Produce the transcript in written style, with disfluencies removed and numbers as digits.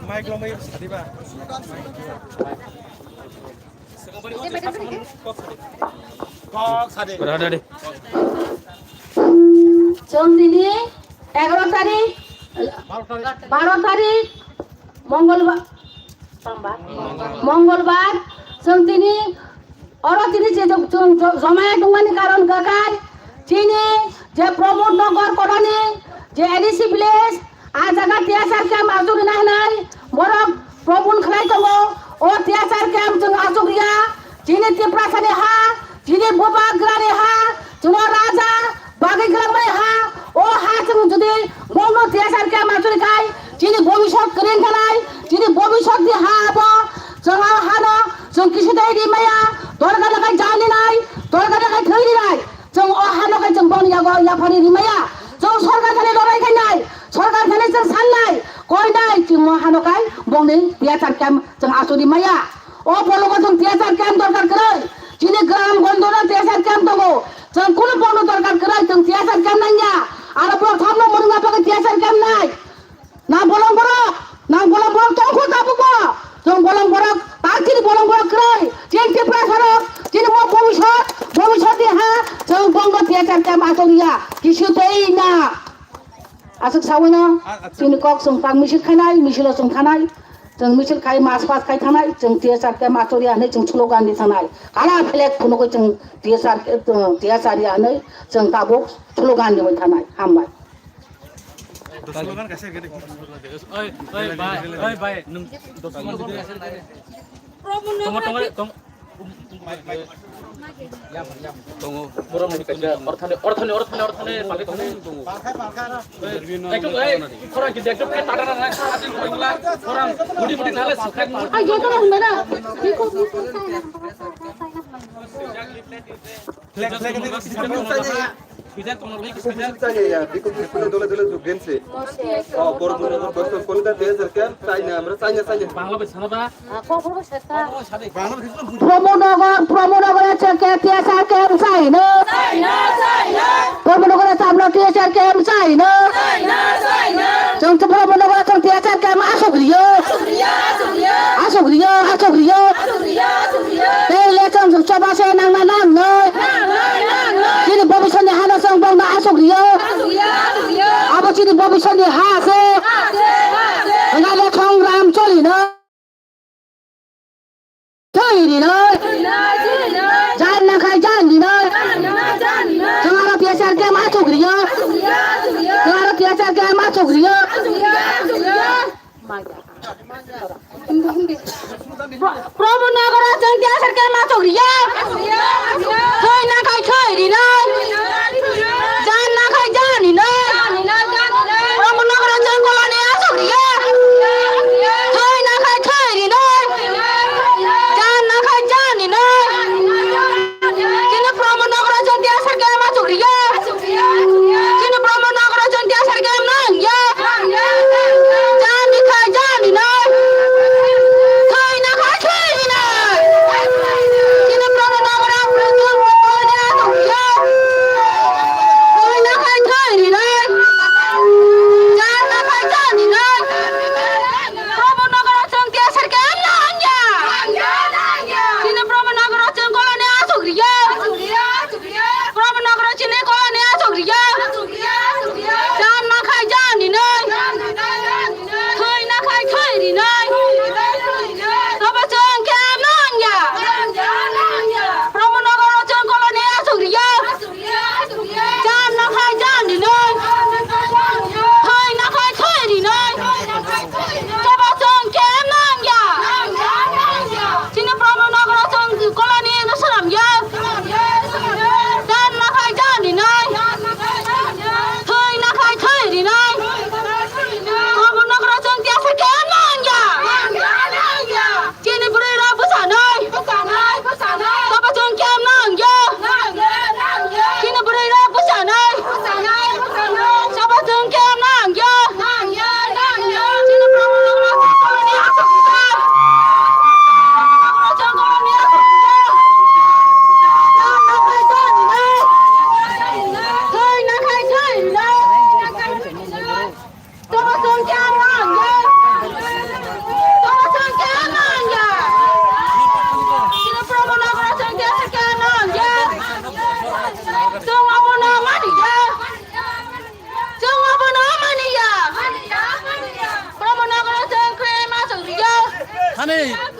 Mike lo may di ba? Chandini 11 তারিখ 12 তারিখ মঙ্গলবার চন্দিনী তিনি যে জমায়েত দংমানি কারণ গাগার চিনি যে প্রমোদ নগর কলোনি যে এডিসি ভিলেজ आ जगह टियासार कैम्प आजुग नाहनाय बरफ प्रबुल खलाय दङ ओ टियासार कैम्प जों आजुगरिया जिनि तिप्रासानि हा जिनि बबाग्रानि हा जों राजा बागैग्रानि हा ओ हा जों जुदि बंग टियासार कैम्प आजुगरिखाय जिनि भबिष्यत करेन थानाय जिनि भबिष्यतनि हा आबो जों हानो जों किसुदै रिमाया दरगा लागाय जानिनाय दरगा लागाय थैनिनाय जों ओ हानोखाय जों बंग याफानि रिमाया जों सरकार थानि लरायखायनाय सरकार थानि जों साननाय कयनाय जों हानोखाय बंनि टियासार कैम्प जों आसुनि माया ओ बलगो जों टियासार कैम्प दरकार करै जिनि ग्राम गंदरा टियासार कैम्प दङ जों कुनु बंग दरकार करै जों टियासार कैम्प नाया आरो प्रथमनो मोरंगा पाके टियासार कैम्प नाय ना बलं बरक तंखौ दाबुबो जों बलं बरक तारथिनि बलं बरक करै जेन तिप्रासारक जिनि मो भबिष्यतनि हा जों बंग टियासार कैम्प आसुनिया किसुदै ना आसुक सावैनो जोंनि कक जों पाक मिसिल खायनाय मिसिल जों थानाय जों मिसिल खाय मास पास खाय थानाय जों टियासार कैम्प आसुरियानै जों स्ल'गाननि थानाय काला फ्लेग फुनुखै जों टियासारियानै जों दाबो स्ल'गाननि होबाय थानाय हामबाय स्ल'गान गासै गेदे ओइ बाय नों दस Tunggu, kurang lebih kerja orthane pakai tunggu. Orang kita itu kayak tadaran lagi, orang budi nales. Ayo kalau mana? Bidan teknologi saja ya, dikumpul dole tuh gense. Oh, boru boston kolda টিয়াসার camp চাই না আমরা চাই না বাংলা বেছানা বা প্রমোনগর আছে টিয়াসার camp চাই না প্রমোনগর আছে আমরা টিয়াসার ক্যাম্প চাই না जों प्रमोनगর আছে টিয়াসার ক্যাম্প আসুগরিयो ले जों सबासे नांना नांनो जिनि भबिष्यतनि हानो जों बंना आसुगरियो आबो जिनि भबिष्यतनि हा আছে नाले संग्राम चलिनो थैनिनो जाननाखाय जानिनो जोंहा टियासार कैम्प आसुगरियो Ani